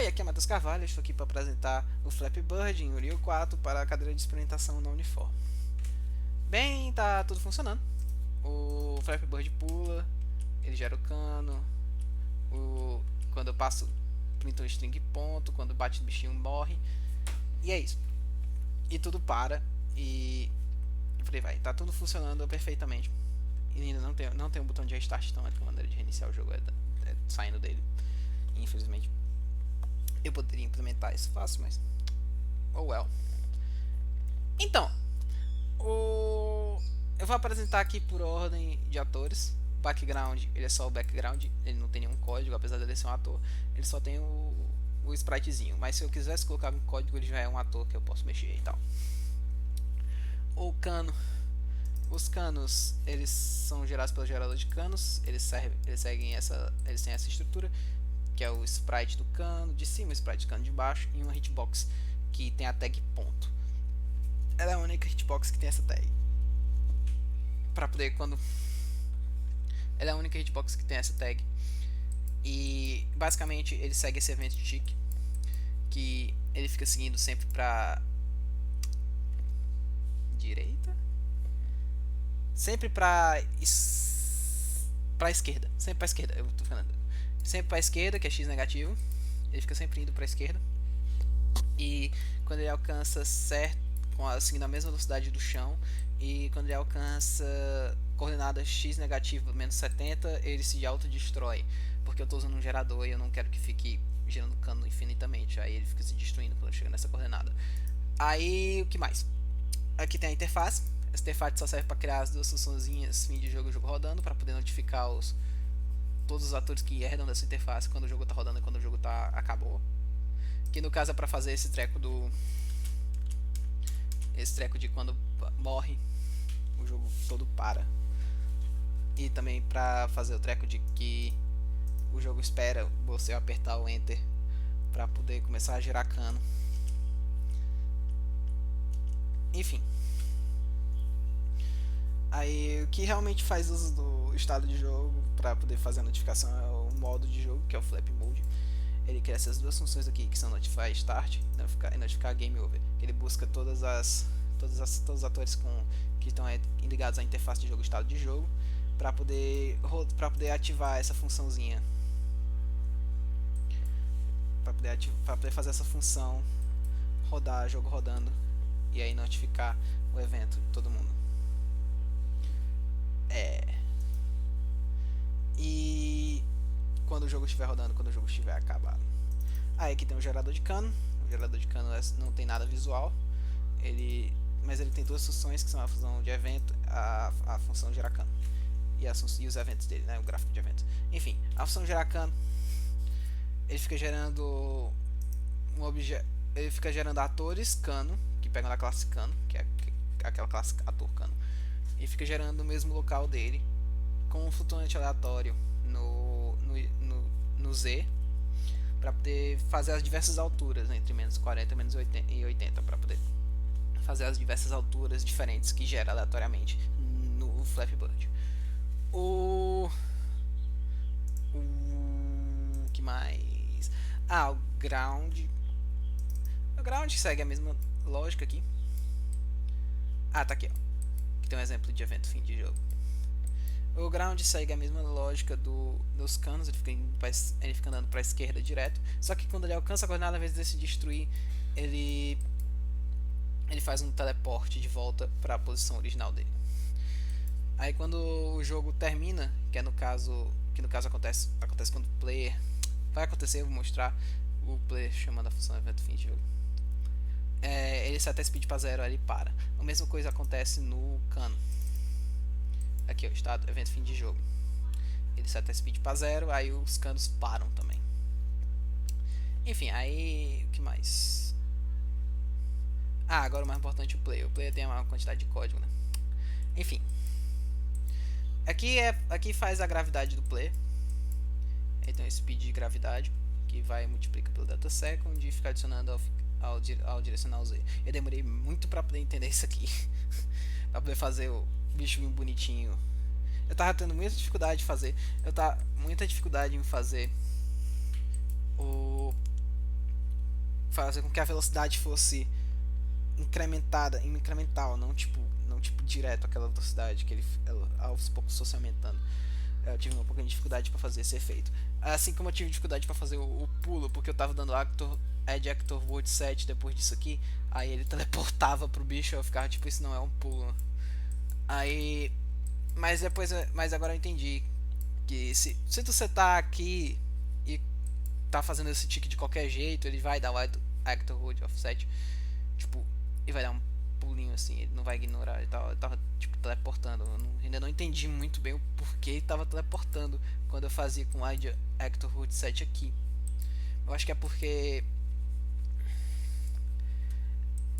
Oi, aqui é Matheus Carvalho, estou aqui para apresentar o Flappy Bird em Unreal 4 para a cadeira de experimentação na Unifor. Bem, tá tudo funcionando. O Flappy Bird pula, ele gera o cano, quando eu passo, printa um string ponto, quando bate no bichinho morre, e é isso. E tudo para, e por aí vai. Tá tudo funcionando perfeitamente. E ainda não tem um botão de restart, então a única maneira de reiniciar o jogo é saindo dele, infelizmente. Eu poderia implementar isso fácil, mas oh well. Então, eu vou apresentar aqui por ordem de atores. O background, ele é só o background, ele não tem nenhum código, apesar dele ser um ator. Ele só tem o spritezinho, mas se eu quisesse colocar um código, ele já é um ator que eu posso mexer e tal. O cano. Os canos, eles são gerados pelo gerador de canos, eles têm essa estrutura, que é o sprite do cano de cima, o sprite do cano de baixo e uma hitbox que tem a tag ponto. Ela é a única hitbox que tem essa tag. Para poder quando ela é a única hitbox que tem essa tag. E basicamente ele segue esse evento tick, que ele fica seguindo sempre para direita, sempre para esquerda, sempre para esquerda. Eu tô falando sempre para esquerda, que é x negativo. Ele fica sempre indo para a esquerda. E quando ele alcança certo, seguindo a mesma velocidade do chão, e quando ele alcança coordenada x negativo menos 70, ele se autodestrói, porque eu estou usando um gerador e eu não quero que fique gerando cano infinitamente. Aí ele fica se destruindo quando chega nessa coordenada. Aí o que mais? Aqui tem a interface. Essa interface só serve para criar as duas funçõezinhas fim de jogo e jogo rodando, para poder notificar todos os atores que herdam dessa interface quando o jogo está rodando e quando o jogo acabou. Que no caso é para fazer esse treco de quando morre o jogo todo para. E também para fazer o treco de que o jogo espera você apertar o enter para poder começar a gerar cano. Enfim. Aí o que realmente faz uso do estado de jogo para poder fazer a notificação é o modo de jogo, que é o Flap Mode. Ele cria essas duas funções aqui, que são Notify Start e Notificar Game Over. Ele busca todos os atores que estão ligados à interface de jogo, estado de jogo, para poder ativar essa funçãozinha, para poder fazer essa função rodar, jogo rodando, e aí notificar o evento de todo mundo. E quando o jogo estiver rodando, quando o jogo estiver acabado. Aí aqui tem o gerador de cano. O gerador de cano não tem nada visual, mas ele tem duas funções, que são a função de evento, a função gerar cano e os eventos dele, né, o gráfico de eventos. Enfim, a função gerar cano, ele fica gerando ele fica gerando atores cano, que pegam da classe cano, que é aquela classe ator cano, e fica gerando no mesmo local dele, com um flutuante aleatório no Z, para poder fazer as diversas alturas, né, entre menos 40 e 80, para poder fazer as diversas alturas diferentes que gera aleatoriamente no Flappy Bird. O que mais? O ground. O ground segue a mesma lógica aqui. Tá aqui, ó. Que tem um exemplo de evento fim de jogo. O ground segue a mesma lógica dos canos, ele fica andando para a esquerda direto. Só que quando ele alcança a coordenada, ao invés de se destruir, ele faz um teleporte de volta para a posição original dele. Aí quando o jogo termina, que no caso acontece quando o player vai acontecer, eu vou mostrar o player chamando a função evento fim de jogo. Ele seta a speed para 0, aí ele para. A mesma coisa acontece no cano. Aqui, ó, estado, evento fim de jogo. Ele seta a speed para 0, aí os canos param também. Enfim, aí o que mais? Agora o mais importante, o player. O player tem uma quantidade de código, né? Enfim. Aqui faz a gravidade do player. Aí tem o speed de gravidade, que vai multiplica pelo delta second e fica adicionando ao direcional Z. Eu demorei muito para poder entender isso aqui. Pra poder fazer o bicho bonitinho. Eu tava tendo muita dificuldade de fazer. Muita dificuldade em fazer fazer com que a velocidade fosse incremental, não tipo direto aquela velocidade que ela aos poucos fosse aumentando. Eu tive um pouquinho de dificuldade para fazer esse efeito. Assim como eu tive dificuldade para fazer o pulo, porque eu tava dando Edge Actor World 7 depois disso aqui, aí ele teleportava pro bicho, eu ficava tipo, isso não é um pulo. Aí, mas agora eu entendi que se você tá aqui e tá fazendo esse tique de qualquer jeito, ele vai dar o Actor World Offset, tipo, e vai dar um pulinho assim, ele não vai ignorar e tal. Ele tava tipo teleportando. Ainda não entendi muito bem o porquê ele tava teleportando quando eu fazia com o Actor Root 7 aqui. Eu acho que é porque.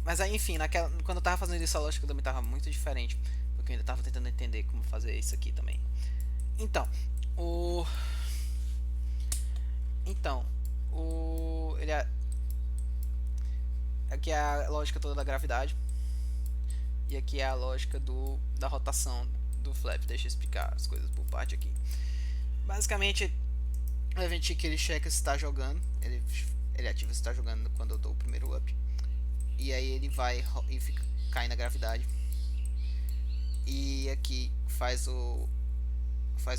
Mas aí, enfim, quando eu tava fazendo isso, a lógica também tava muito diferente. Porque eu ainda tava tentando entender como fazer isso aqui também. Então, o. Então, o. Ele é. Aqui é a lógica toda da gravidade. E aqui é a lógica da rotação do flap. Deixa eu explicar as coisas por parte aqui. Basicamente, o event que ele checa se está jogando. Ele ativa se está jogando quando eu dou o primeiro up. E aí ele vai e fica cai na gravidade. E aqui faz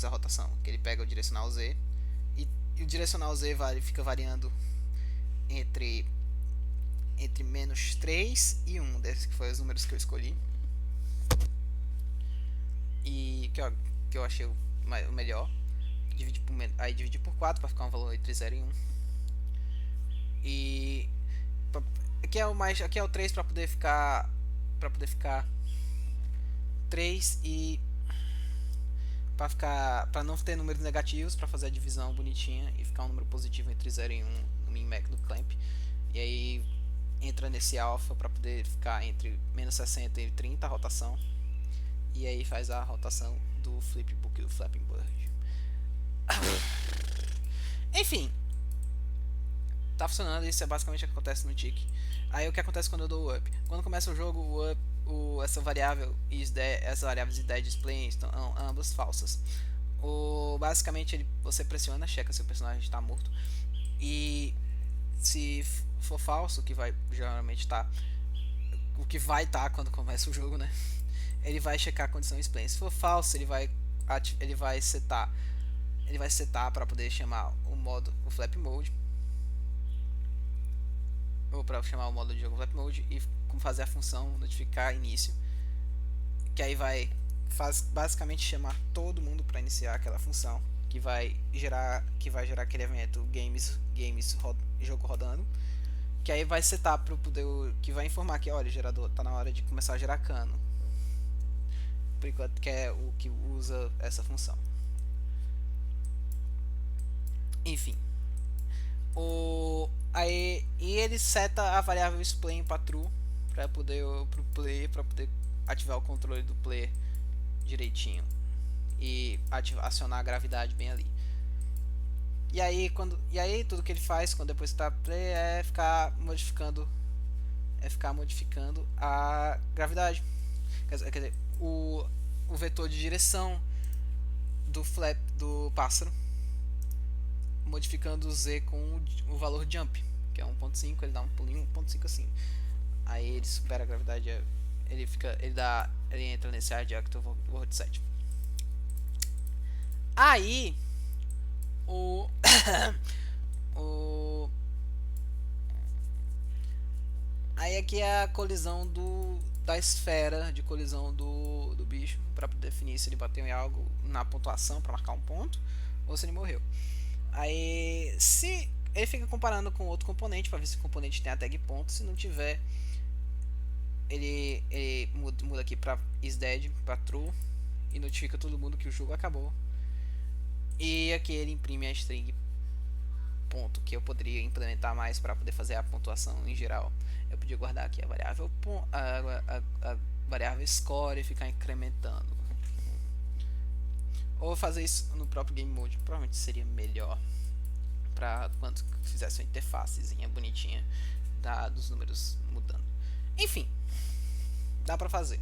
a rotação, que ele pega o direcional Z. E o direcional Z fica variando entre menos 3 e 1, desses que foram os números que eu escolhi. E que eu achei o melhor. Aí dividi por 4 para ficar um valor entre 0 e 1. E aqui é o 3 para poder ficar 3 e para não ter números negativos, para fazer a divisão bonitinha e ficar um número positivo entre 0 e 1 no min-max do clamp. E aí entra nesse alpha para poder ficar entre menos 60 e 30 a rotação. E aí faz a rotação do flipbook do Flapping Bird. Enfim, tá funcionando. Isso é basicamente o que acontece no tick. Aí o que acontece quando eu dou o up? Quando começa o jogo, essa variável e essa variáveis id display estão ambas falsas. Basicamente você pressiona, checa se o personagem está morto. E se for falso, que vai geralmente estar, o que vai estar quando começa o jogo, né? Ele vai checar a condição explain. Se for falso, ele vai setar para poder chamar o Flap Mode, ou para chamar o modo de jogo Flap Mode e fazer a função notificar início, que aí basicamente chamar todo mundo para iniciar aquela função que vai gerar aquele evento jogo rodando, que aí vai setar para poder, que vai informar que olha, o gerador tá na hora de começar a gerar cano, por enquanto, que é o que usa essa função. Enfim, aí ele seta a variável explain para true para poder ativar o controle do player direitinho e acionar a gravidade bem ali. E aí tudo que ele faz quando depois está play é ficar modificando a gravidade. Quer dizer, o vetor de direção do flap do pássaro, modificando o Z com o valor jump, que é 1.5, ele dá um pulinho 1.5 assim. Aí ele supera a gravidade, ele entra nesse Edge Actor World 7. Aí aí aqui é a colisão da esfera de colisão do bicho, para definir se ele bateu em algo na pontuação para marcar um ponto ou se ele morreu. Aí se ele fica comparando com outro componente para ver se o componente tem a tag ponto. Se não tiver, ele muda aqui para isDead, para true, e notifica todo mundo que o jogo acabou. E aqui ele imprime a string ponto, que eu poderia implementar mais para poder fazer a pontuação em geral. Eu podia guardar aqui a variável a variável score e ficar incrementando, ou fazer isso no próprio game mode. Provavelmente seria melhor para quando fizesse uma interfacezinha bonitinha dos números mudando. Enfim, dá pra fazer.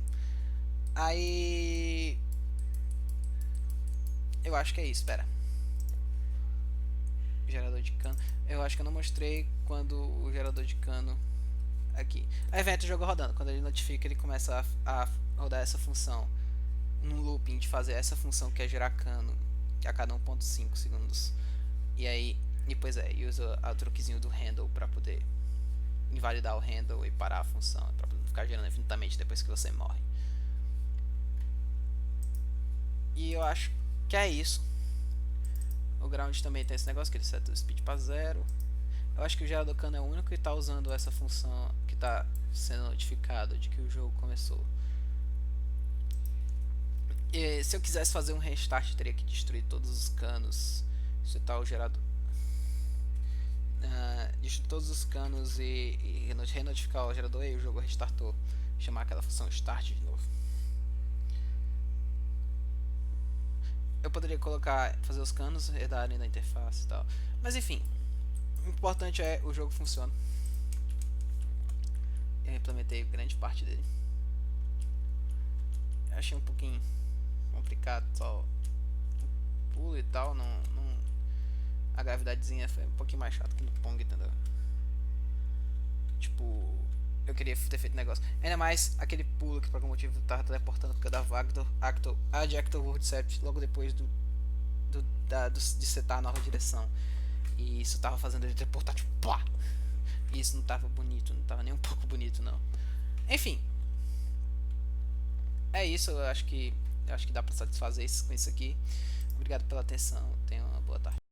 Aí eu acho que é isso, espera. gerador de cano. Eu acho que eu não mostrei quando o gerador de cano aqui. Evento jogo rodando. Quando ele notifica, ele começa a rodar essa função num looping de fazer essa função que é gerar cano a cada 1.5 segundos. E aí, e usa o truquezinho do handle para poder invalidar o handle e parar a função, para não ficar gerando infinitamente depois que você morre. E eu acho que é isso. O ground também tem esse negócio que ele seta o speed para 0. Eu acho que o gerador cano é o único que está usando essa função, que está sendo notificado de que o jogo começou. E se eu quisesse fazer um restart, teria que destruir todos os canos, setar o gerador, destruir todos os canos e renotificar o gerador, e o jogo restartou. Chamar aquela função start de novo. Eu poderia fazer os canos herdarem da interface e tal, mas enfim, o importante é o jogo funciona. Eu implementei grande parte dele. Eu achei um pouquinho complicado, só pulo e tal, a gravidadezinha foi um pouquinho mais chato que no Pong, entendeu? Tipo, eu queria ter feito negócio. Ainda mais aquele pulo que por algum motivo tava teleportando, porque eu dava ad Actor World Sept logo depois de setar a nova direção. E isso tava fazendo ele teleportar, tipo, pá! E isso não tava bonito, não tava nem um pouco bonito, não. Enfim. É isso, eu acho que dá pra satisfazer isso com isso aqui. Obrigado pela atenção, tenha uma boa tarde.